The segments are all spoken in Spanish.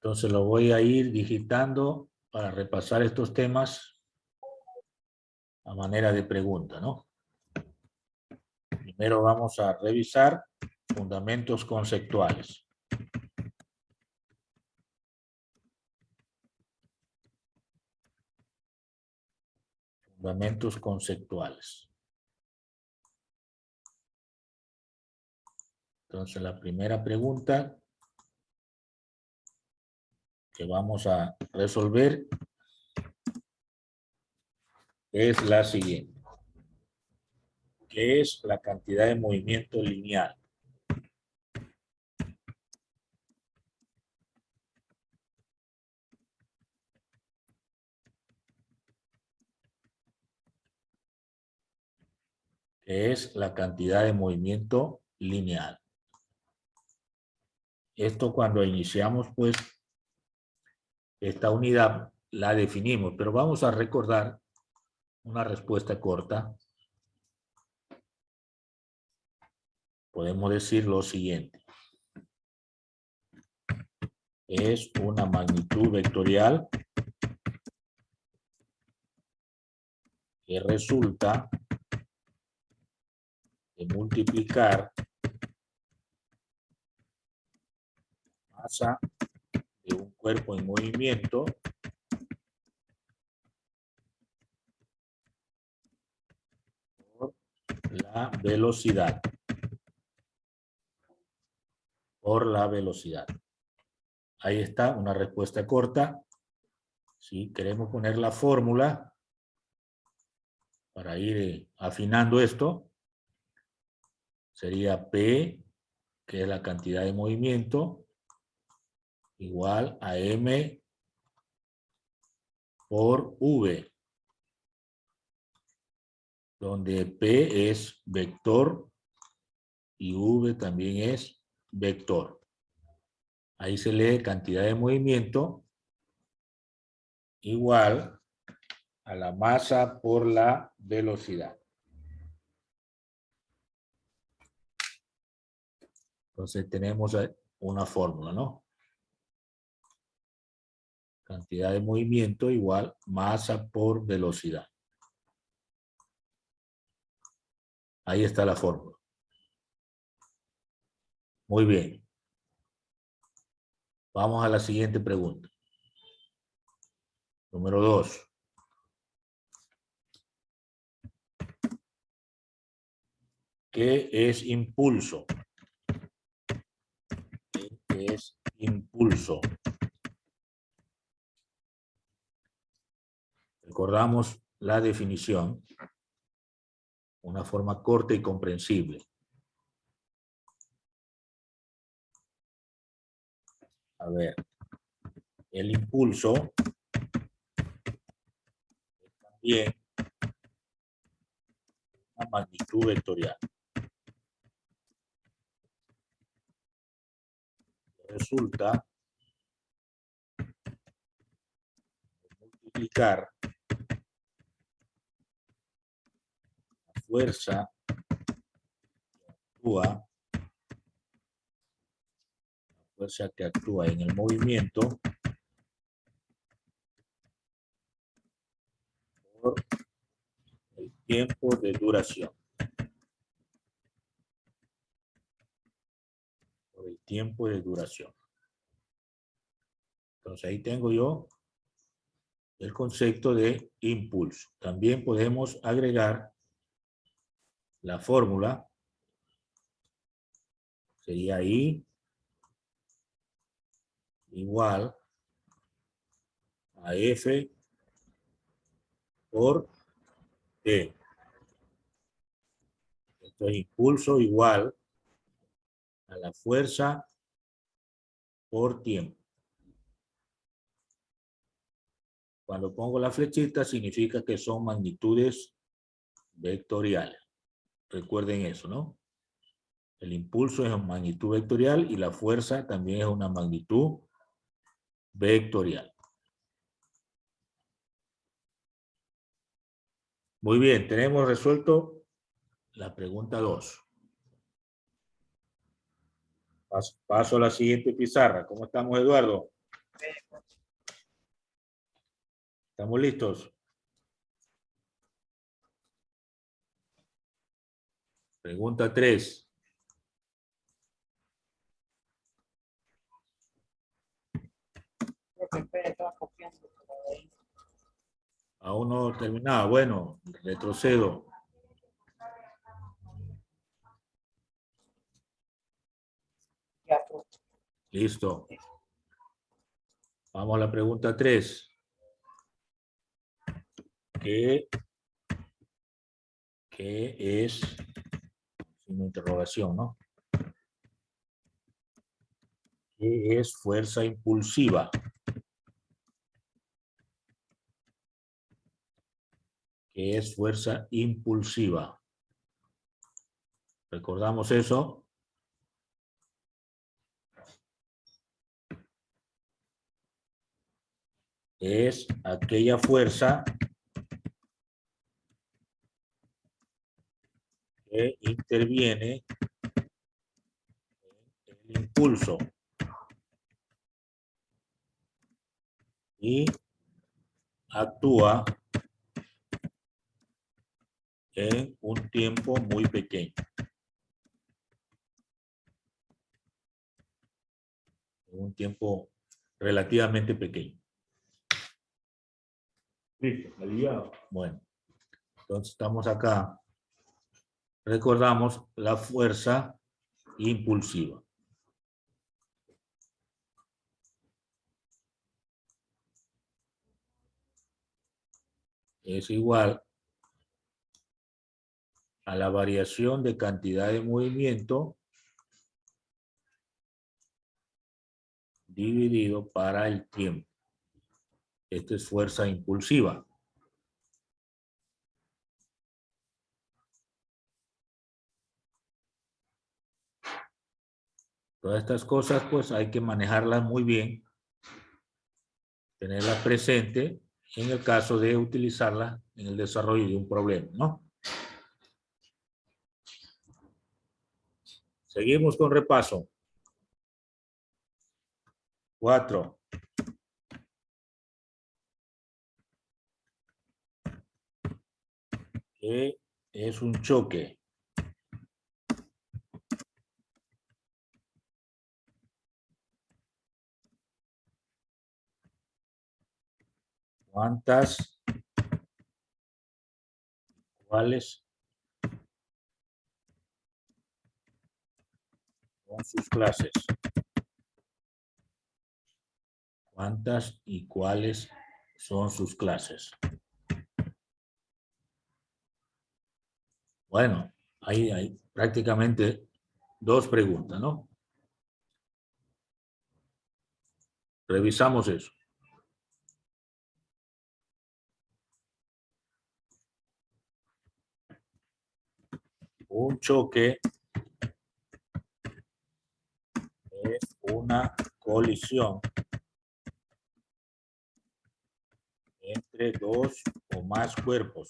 Entonces lo voy a ir digitando para repasar estos temas a manera de pregunta, ¿no? Primero vamos a revisar fundamentos conceptuales. Fundamentos conceptuales. Entonces la primera pregunta que vamos a resolver es la siguiente. ¿Qué es la cantidad de movimiento lineal? ¿Qué es la cantidad de movimiento lineal? Esto cuando iniciamos, pues, esta unidad la definimos, pero vamos a recordar una respuesta corta. Podemos decir lo siguiente. Es una magnitud vectorial que resulta de multiplicar masa de un cuerpo en movimiento por la velocidad. Por la velocidad. Ahí está una respuesta corta. Si queremos poner la fórmula para ir afinando esto, sería P, que es la cantidad de movimiento, igual a M por V, donde P es vector y V también es vector. Ahí se lee cantidad de movimiento igual a la masa por la velocidad. Entonces tenemos una fórmula, ¿no? Cantidad de movimiento igual masa por velocidad. Ahí está la fórmula. Muy bien. Vamos a la siguiente pregunta. Número 2. ¿Qué es impulso? ¿Qué es impulso? Recordamos la definición. Una forma corta y comprensible. A ver. El impulso es también una magnitud vectorial. Resulta multiplicar la fuerza que actúa en el movimiento por el tiempo de duración. Por el tiempo de duración. Entonces ahí tengo yo el concepto de impulso. También podemos agregar la fórmula. Sería I igual a F por T. Esto es impulso igual a la fuerza por tiempo. Cuando pongo la flechita significa que son magnitudes vectoriales. Recuerden eso, ¿no? El impulso es una magnitud vectorial y la fuerza también es una magnitud vectorial. Muy bien, tenemos resuelto la pregunta 2. Paso a la siguiente pizarra. ¿Cómo estamos, Eduardo? ¿Estamos listos? Pregunta 3. Aún no terminaba. Bueno, retrocedo. Listo. Vamos a la pregunta 3. ¿Qué es? Sin interrogación, ¿no? ¿Qué es fuerza impulsiva? ¿Qué es fuerza impulsiva? ¿Recordamos eso? Es aquella fuerza que interviene en el impulso y actúa en un tiempo muy pequeño. En un tiempo relativamente pequeño. Listo, aliviado. Bueno, entonces estamos acá. Recordamos la fuerza impulsiva. Es igual a la variación de cantidad de movimiento dividido para el tiempo. Esta es fuerza impulsiva. Todas estas cosas, pues, hay que manejarlas muy bien, tenerlas presentes en el caso de utilizarlas en el desarrollo de un problema, ¿no? Seguimos con repaso. 4. ¿Qué es un choque? ¿Cuántas? ¿Cuáles son sus clases? ¿Cuántas y cuáles son sus clases? Bueno, ahí hay prácticamente 2 preguntas, ¿no? Revisamos eso. Un choque es una colisión entre 2 o más cuerpos.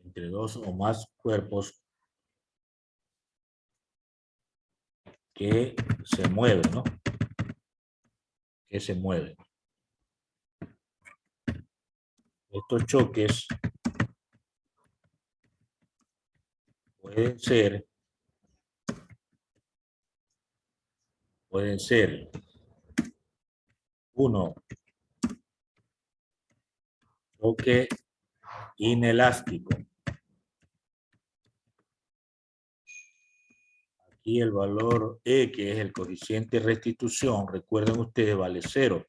Entre 2 o más cuerpos que se mueven, ¿no? Que se mueven. Estos choques pueden ser uno, choque inelástico. Aquí el valor E, que es el coeficiente de restitución, recuerden ustedes, vale 0.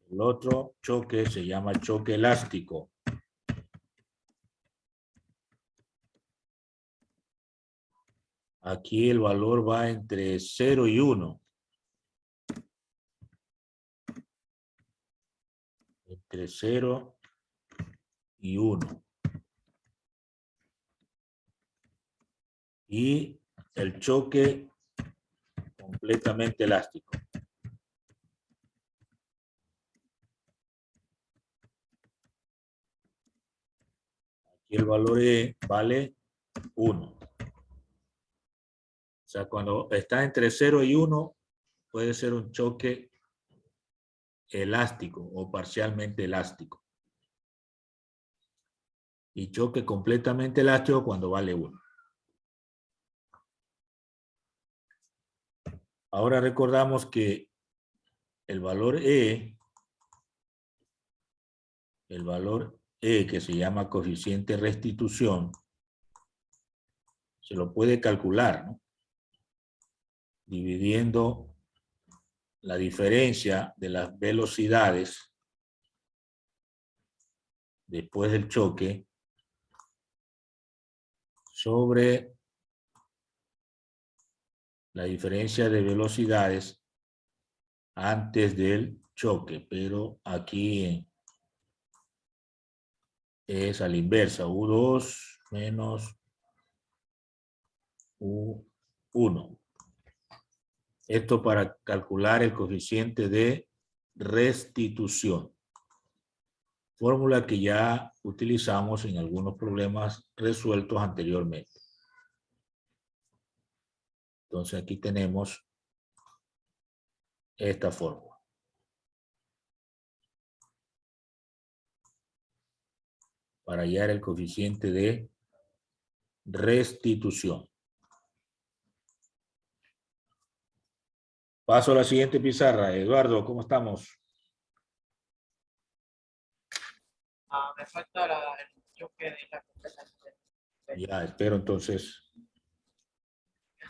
El otro choque se llama choque elástico. Aquí el valor va entre 0 y 1. Entre 0 y 1. Y el choque completamente elástico. Aquí el valor E vale 1. O sea, cuando está entre 0 y 1, puede ser un choque elástico o parcialmente elástico. Y choque completamente elástico cuando vale 1. Ahora recordamos que el valor E, que se llama coeficiente de restitución, se lo puede calcular, ¿no? Dividiendo la diferencia de las velocidades después del choque sobre la diferencia de velocidades antes del choque, pero aquí es a la inversa, U2 menos U1. Esto para calcular el coeficiente de restitución. Fórmula que ya utilizamos en algunos problemas resueltos anteriormente. Entonces aquí tenemos esta fórmula. Para hallar el coeficiente de restitución. Paso a la siguiente pizarra. Eduardo, ¿cómo estamos? Me falta el choque de la competencia. Ya, espero entonces.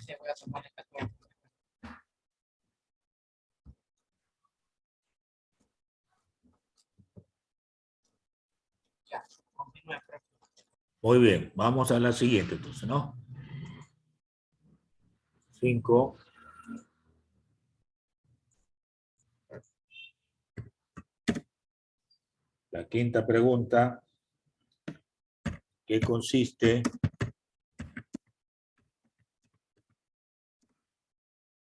Sí, voy a tomar esta clase. Ya, continúe, profe. Muy bien, vamos a la siguiente entonces, ¿no? 5. La quinta pregunta, ¿qué consiste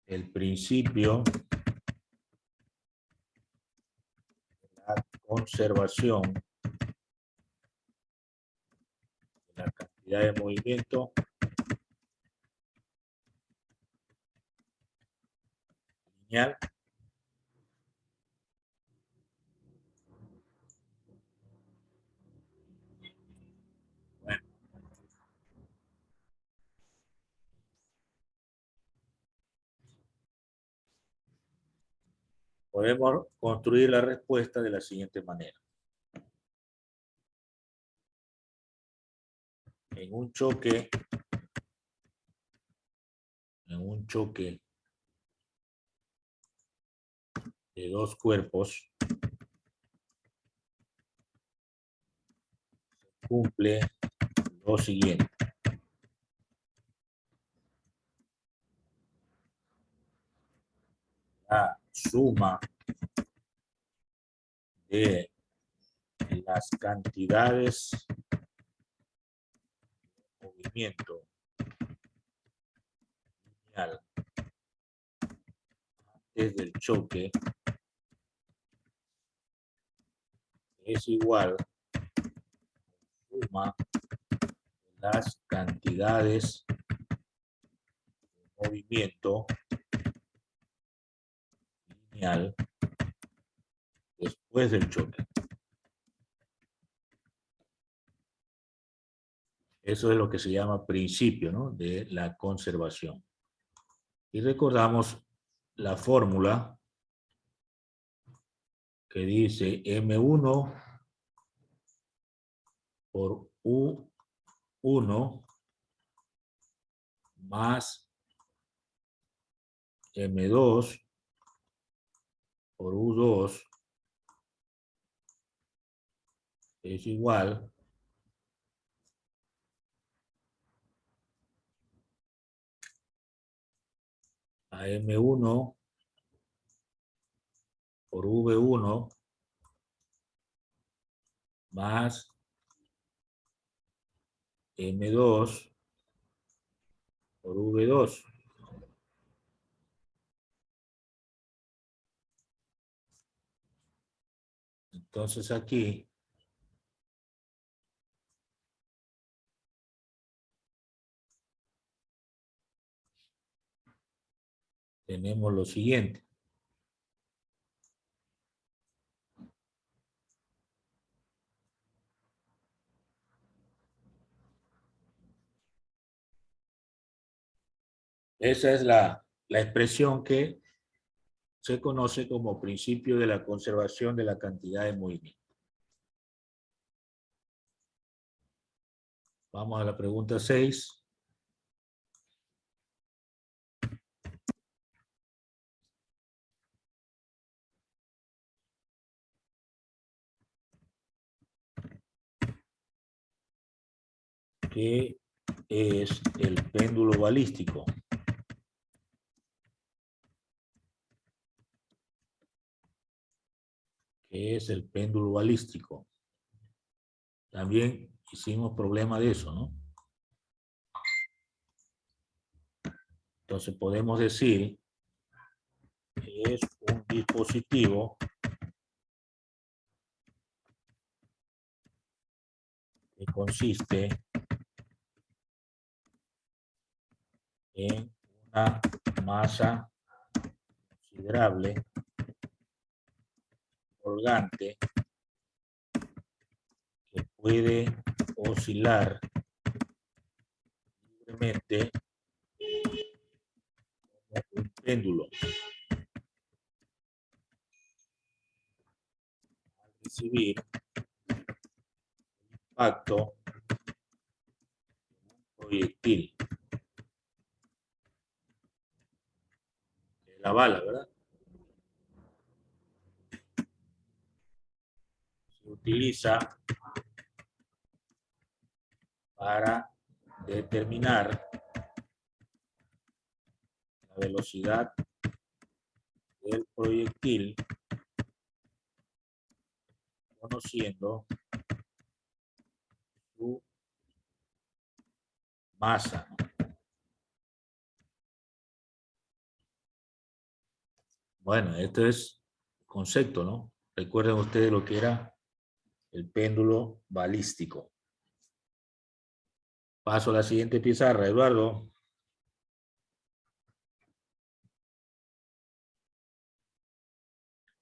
el principio de la conservación de la cantidad de movimiento lineal? Bueno, podemos construir la respuesta de la siguiente manera. En un choque de dos cuerpos, cumple lo siguiente. La suma de las cantidades de movimiento lineal antes del choque es igual a la suma de las cantidades de movimiento lineal después del choque. Eso es lo que se llama principio, ¿no?, de la conservación. Y recordamos la fórmula que dice M1 por U1 más M2 por U2 es igual a M1 por V1 más M2 por V2. Entonces aquí tenemos lo siguiente. Esa es la expresión que se conoce como principio de la conservación de la cantidad de movimiento. Vamos a la pregunta 6. ¿Qué es el péndulo balístico? ¿Qué es el péndulo balístico? También hicimos problema de eso, ¿no? Entonces podemos decir que es un dispositivo que consiste en una masa considerable colgante que puede oscilar libremente como un péndulo. Al recibir impacto proyectil de la bala, ¿verdad? Se utiliza para determinar la velocidad del proyectil conociendo su masa. Bueno, este es el concepto, ¿no? Recuerden ustedes lo que era el péndulo balístico. Paso a la siguiente pizarra, Eduardo.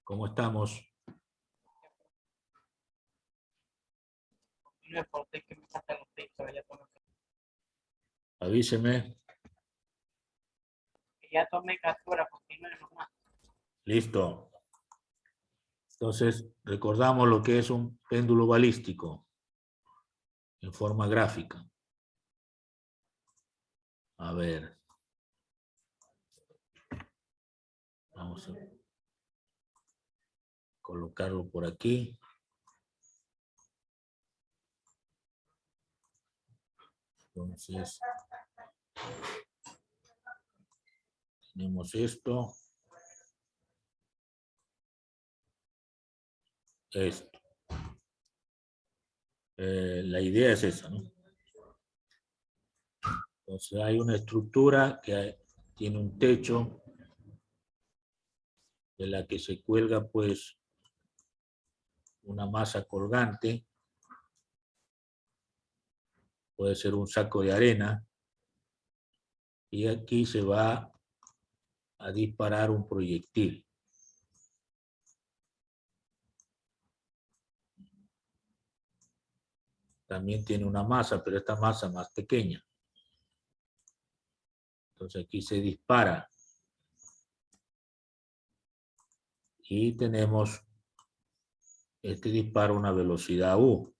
¿Cómo estamos? No importa, es que me faltan los textos, Avíseme. ya tomé captura, continúen nomás. Listo. Entonces, recordamos lo que es un péndulo balístico en forma gráfica. A ver. Vamos a colocarlo por aquí. Entonces, tenemos esto. Esto. La idea es esa, ¿no? Entonces hay una estructura que tiene un techo de la que se cuelga pues una masa colgante, puede ser un saco de arena, y aquí se va a disparar un proyectil. También tiene una masa, pero esta masa más pequeña. Entonces aquí se dispara. Y tenemos este disparo a una velocidad U.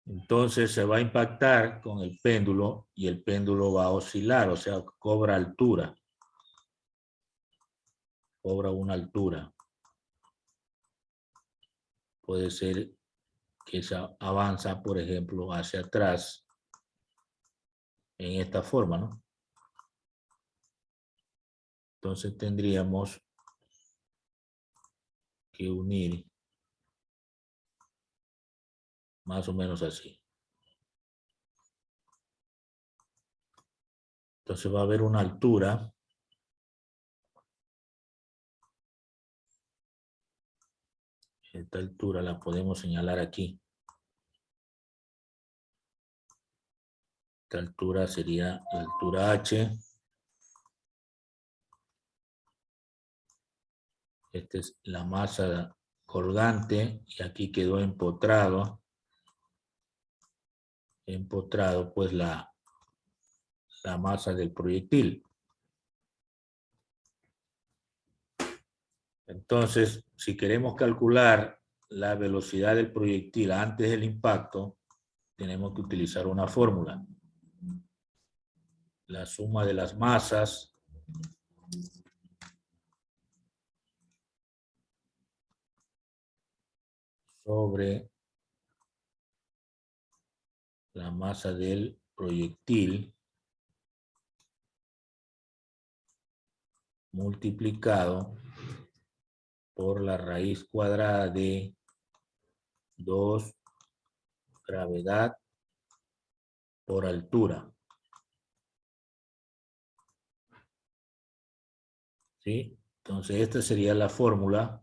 Entonces se va a impactar con el péndulo y el péndulo va a oscilar, o sea, cobra altura. Cobra una altura. Puede ser que se avanza, por ejemplo, hacia atrás en esta forma, ¿no? Entonces tendríamos que unir más o menos así. Entonces va a haber una altura. Esta altura la podemos señalar aquí. Esta altura sería la altura H. Esta es la masa colgante y aquí quedó empotrado. Empotrado pues la masa del proyectil. Entonces, si queremos calcular la velocidad del proyectil antes del impacto, tenemos que utilizar una fórmula. La suma de las masas sobre la masa del proyectil multiplicado por la raíz cuadrada de 2 gravedad por altura. ¿Sí? Entonces esta sería la fórmula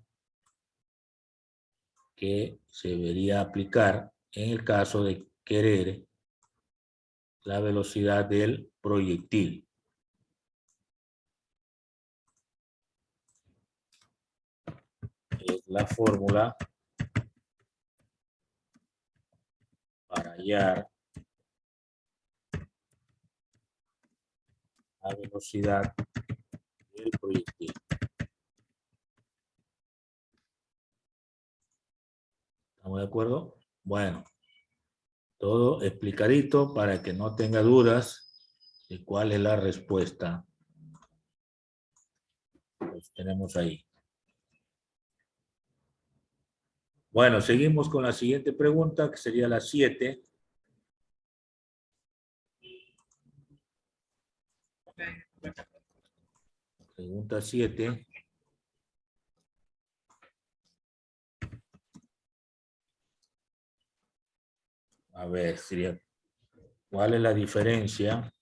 que se debería aplicar en el caso de querer la velocidad del proyectil. Es la fórmula para hallar la velocidad del proyectil. ¿Estamos de acuerdo? Bueno, todo explicadito para que no tenga dudas de cuál es la respuesta. Pues tenemos ahí. Bueno, seguimos con la siguiente pregunta, que sería la 7. Pregunta 7. A ver, sería, ¿cuál es la diferencia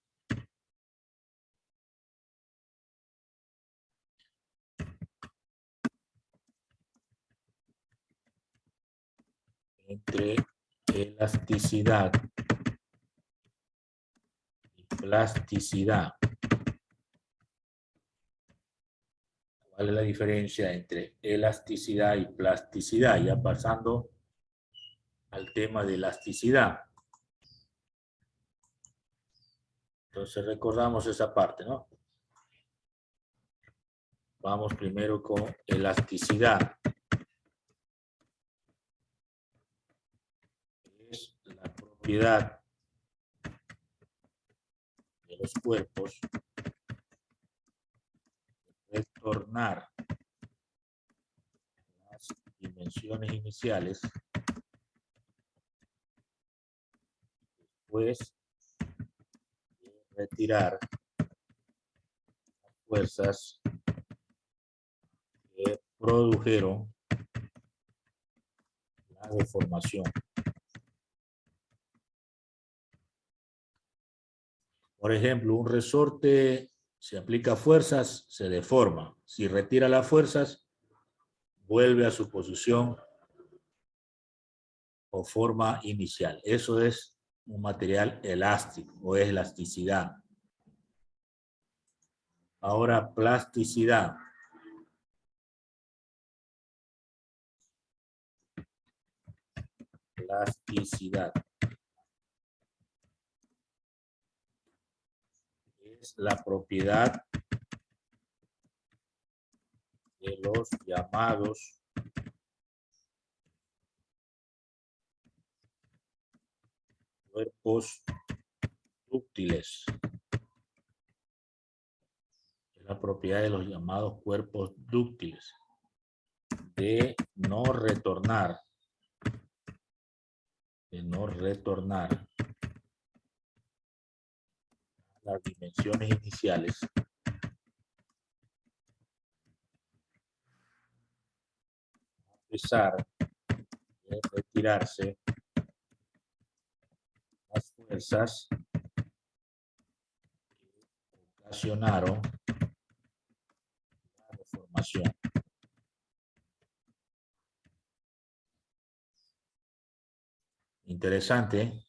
entre elasticidad y plasticidad? ¿Cuál es la diferencia entre elasticidad y plasticidad? Ya pasando al tema de elasticidad. Entonces recordamos esa parte, ¿no? Vamos primero con elasticidad. Es la propiedad de los cuerpos de retornar las dimensiones iniciales después de retirar las fuerzas que produjeron la deformación. Por ejemplo, un resorte, si aplica fuerzas, se deforma. Si retira las fuerzas, vuelve a su posición o forma inicial. Eso es un material elástico o es elasticidad. Ahora, plasticidad. Plasticidad. Es la propiedad de los llamados cuerpos dúctiles. Es la propiedad de los llamados cuerpos dúctiles. De no retornar. De no retornar las dimensiones iniciales a pesar de retirarse las fuerzas que ocasionaron la deformación. Interesante, ¿eh?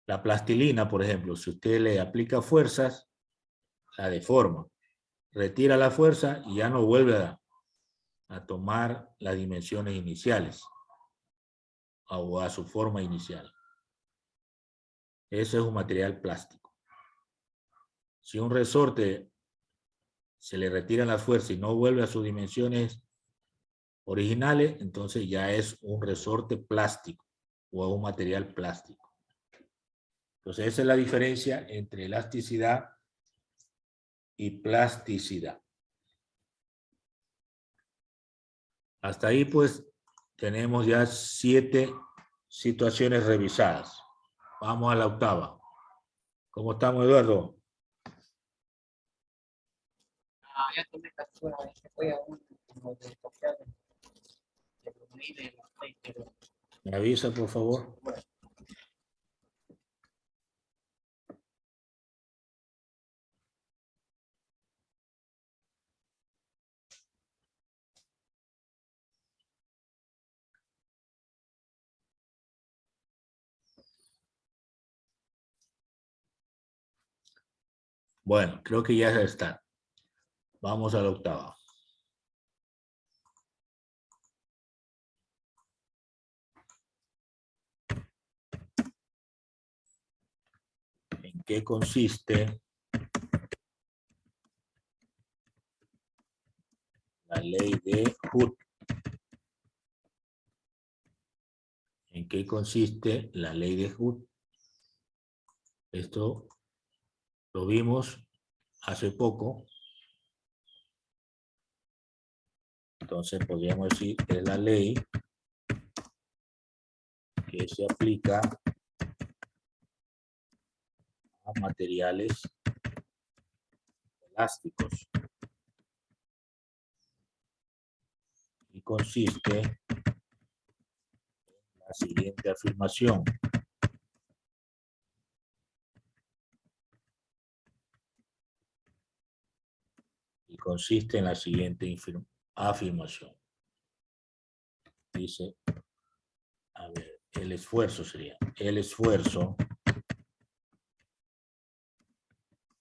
La plastilina, por ejemplo, si usted le aplica fuerzas, la deforma. retira la fuerza y ya no vuelve a tomar las dimensiones iniciales o a su forma inicial. Ese es un material plástico. Si un resorte se le retira la fuerza y no vuelve a sus dimensiones originales, entonces ya es un resorte plástico o un material plástico. Entonces esa es la diferencia entre elasticidad y plasticidad. Hasta ahí pues tenemos ya 7 situaciones revisadas. Vamos a la octava. ¿Cómo estamos, Eduardo? Ya tomé captura, voy a uno como de copiar de los líderes, pero ¿Me avisa, por favor? bueno. Bueno, creo que ya está. Vamos a la octava. ¿En qué consiste la ley de Hooke? ¿En qué consiste la ley de Hooke? Esto lo vimos hace poco. Entonces podríamos decir que es la ley que se aplica a materiales elásticos y consiste en la siguiente afirmación. Y consiste en la siguiente afirmación. Dice, a ver, el esfuerzo sería, el esfuerzo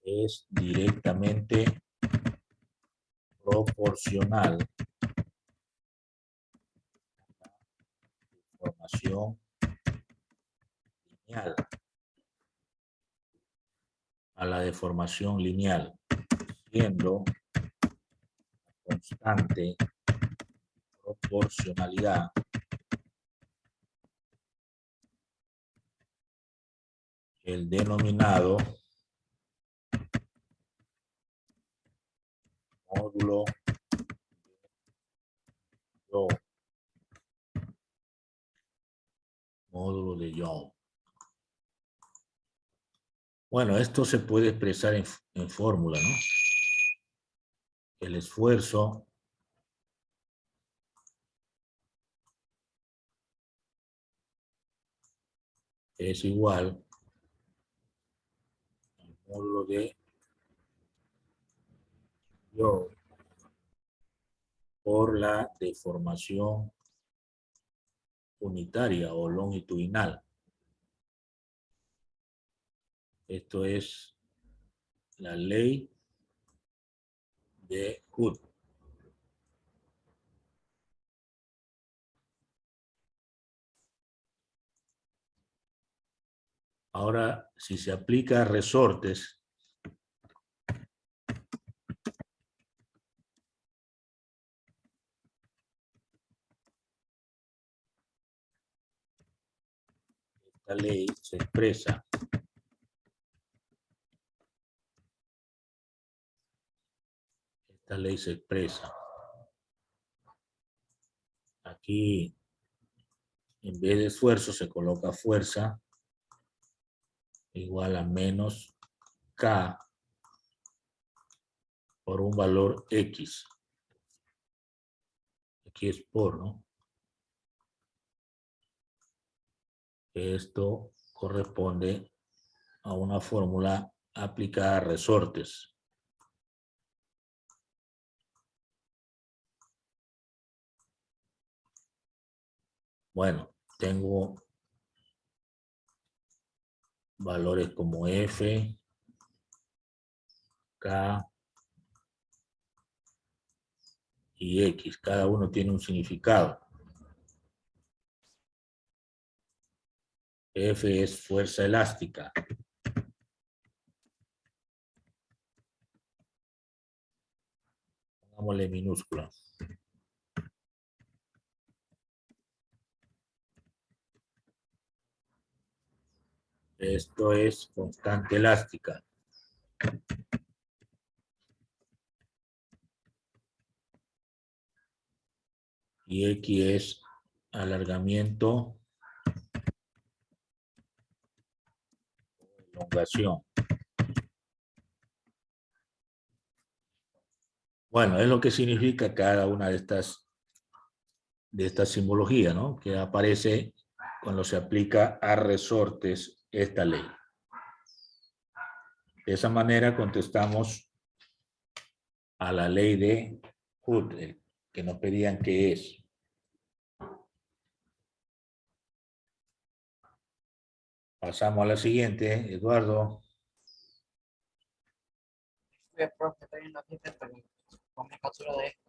es directamente proporcional a la deformación lineal. A la deformación lineal, siendo constante proporcionalidad el denominado módulo de Young. Bueno, esto se puede expresar en fórmula, ¿no? El esfuerzo es igual al módulo de Young por la deformación unitaria o longitudinal. Esto es la ley de Hooke. Ahora, si se aplica a resortes, esta ley se expresa aquí, en vez de esfuerzo se coloca fuerza igual a menos K por un valor X. Aquí es por, ¿no? Esto corresponde a una fórmula aplicada a resortes. Bueno, tengo valores como F, K, y X. Cada uno tiene un significado. F es fuerza elástica. Pongámosle minúscula. Esto es constante elástica. Y X es alargamiento, elongación. Bueno, es lo que significa cada una de estas simbologías, ¿no? Que aparece cuando se aplica a resortes esta ley. De esa manera contestamos a la ley de Hood, que nos pedían qué es. Pasamos a la siguiente, Eduardo. Profe, estoy en la fiesta, pero con mi captura de esto.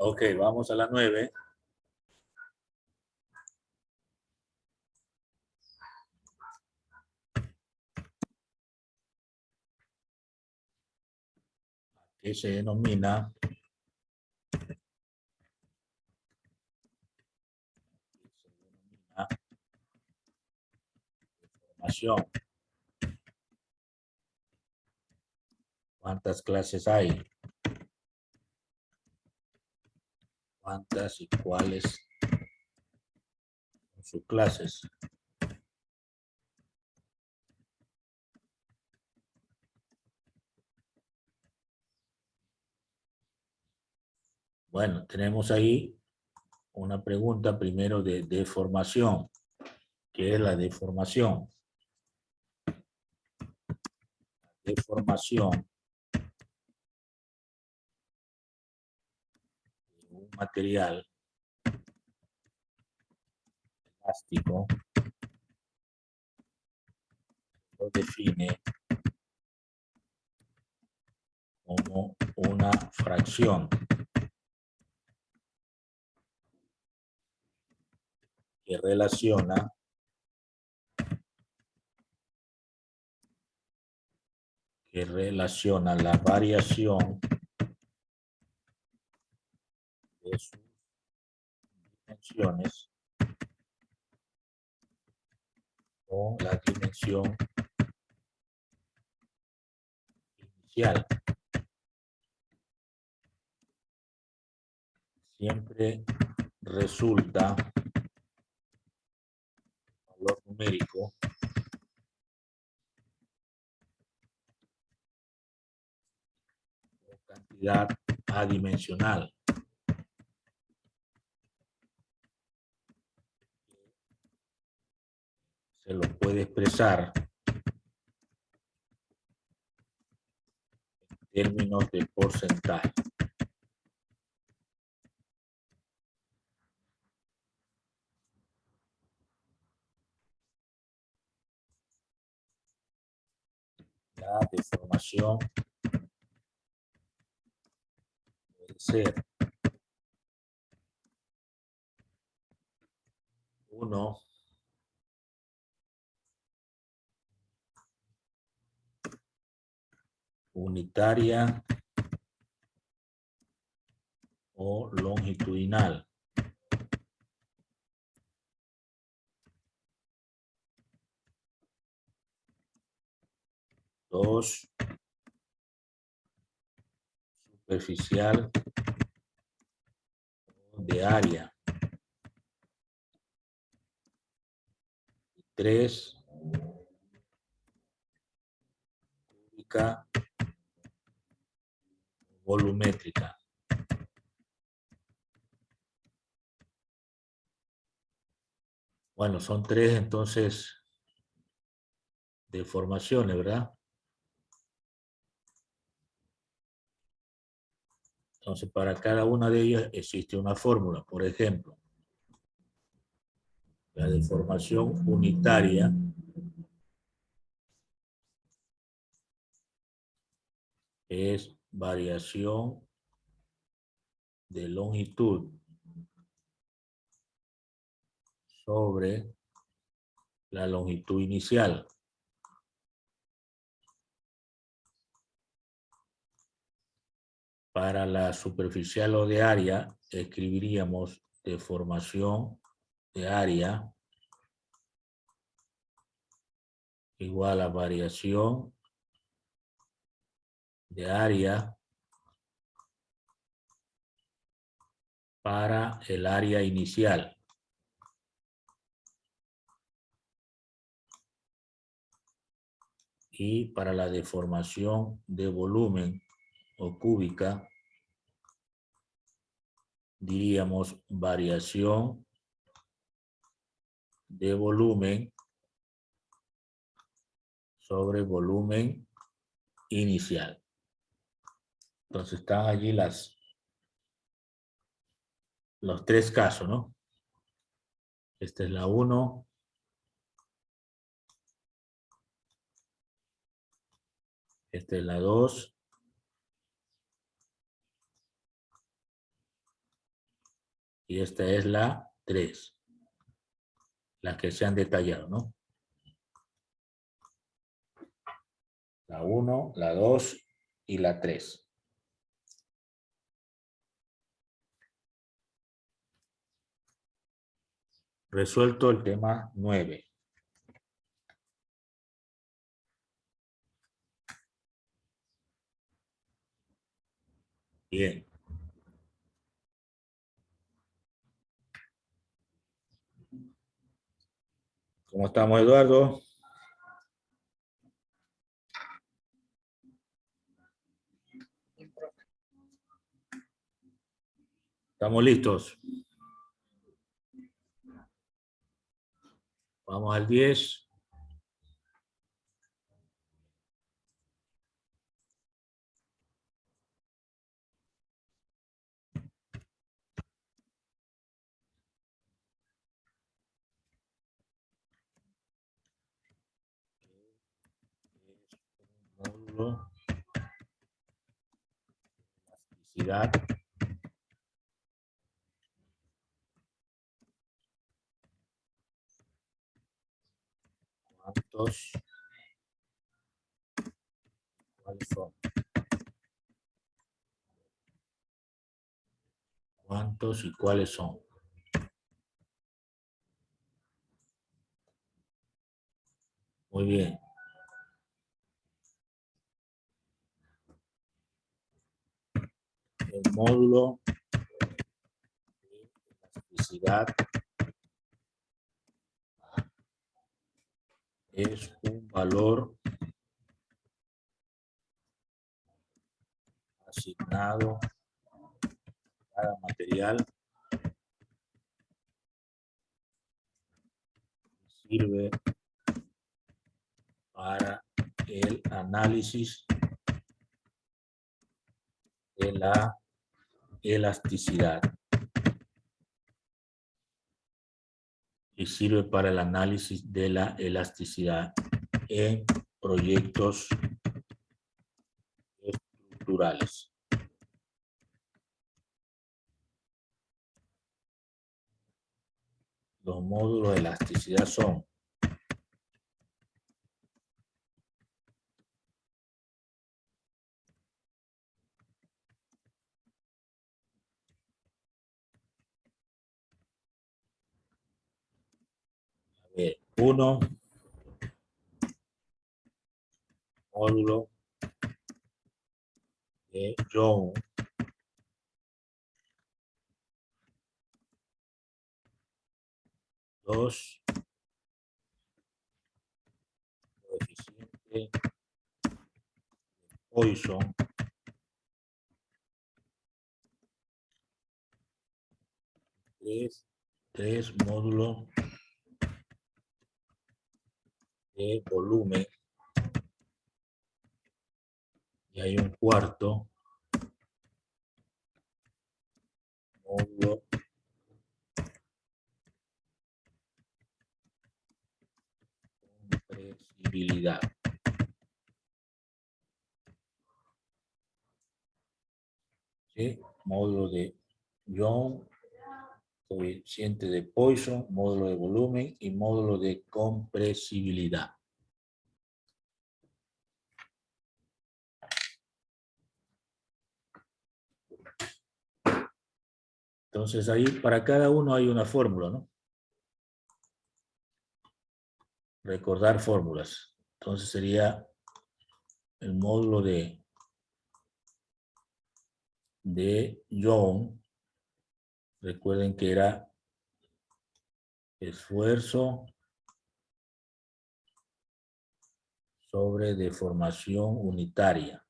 Ok, vamos a la 9. Que se denomina deformación. ¿Cuántas clases hay? ¿Cuántas y cuáles son sus clases? Bueno, tenemos ahí una pregunta primero de deformación. ¿Qué es la deformación? Deformación de un material elástico lo define como una fracción que relaciona la variación de sus dimensiones con la dimensión inicial. Siempre resulta valor numérico o cantidad adimensional. Se lo puede expresar en términos de porcentaje. La deformación puede ser 1 unitaria o longitudinal. 2 superficial de área. 3 cúbica volumétrica. Bueno, son 3 entonces deformaciones, ¿verdad? Entonces, para cada una de ellas existe una fórmula. Por ejemplo, la deformación unitaria es variación de longitud sobre la longitud inicial. Para la superficial o de área, escribiríamos deformación de área igual a variación de área para el área inicial. Y para la deformación de volumen o cúbica, diríamos variación de volumen sobre volumen inicial. Entonces están allí los 3 casos, ¿no? Esta es la 1. Esta es la 2. Y esta es la 3. Las que se han detallado, ¿no? La 1, la 2 y la 3. Resuelto el tema 9. Bien. ¿Cómo estamos, Eduardo? ¿Estamos listos? Vamos al 10. Módulo elasticidad ¿cuántos? ¿Cuáles son? ¿Cuántos y cuáles son? Muy bien. El módulo de elasticidad es un valor asignado a cada material. Sirve para el análisis de la elasticidad y sirve para el análisis de la elasticidad en proyectos estructurales. Los módulos de elasticidad son uno, módulo de Young, dos, coeficiente Poisson, tres, módulo de volumen. Y hay un cuarto módulo de compresibilidad. ¿Sí? Módulo de Young, coeficiente de Poisson, módulo de volumen y módulo de compresibilidad. Entonces ahí para cada uno hay una fórmula, ¿no? Recordar fórmulas. Entonces sería el módulo de Young. Recuerden que era esfuerzo sobre deformación unitaria.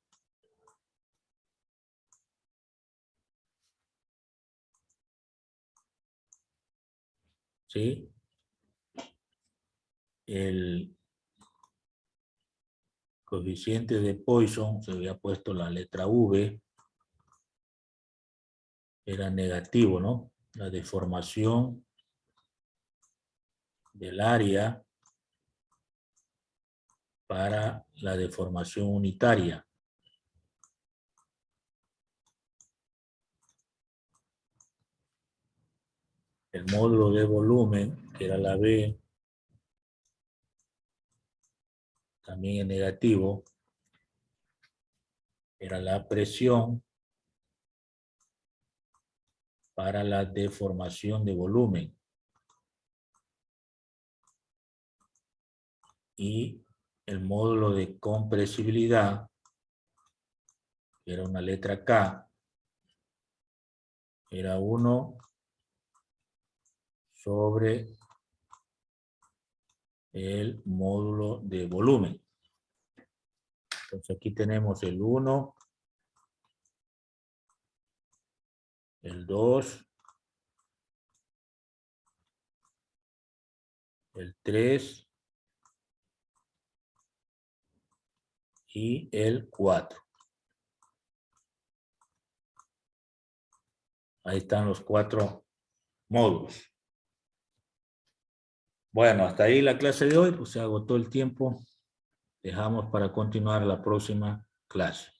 ¿Sí? El coeficiente de Poisson, se había puesto la letra V, era negativo, ¿no? La deformación del área para la deformación unitaria. El módulo de volumen, que era la B, también es negativo, era la presión para la deformación de volumen. Y el módulo de compresibilidad, que era una letra K, era 1 sobre el módulo de volumen. Entonces aquí tenemos el 1, el 2, el 3 y el 4. Ahí están los 4 módulos. Bueno, hasta ahí la clase de hoy, pues se agotó el tiempo. Dejamos para continuar la próxima clase.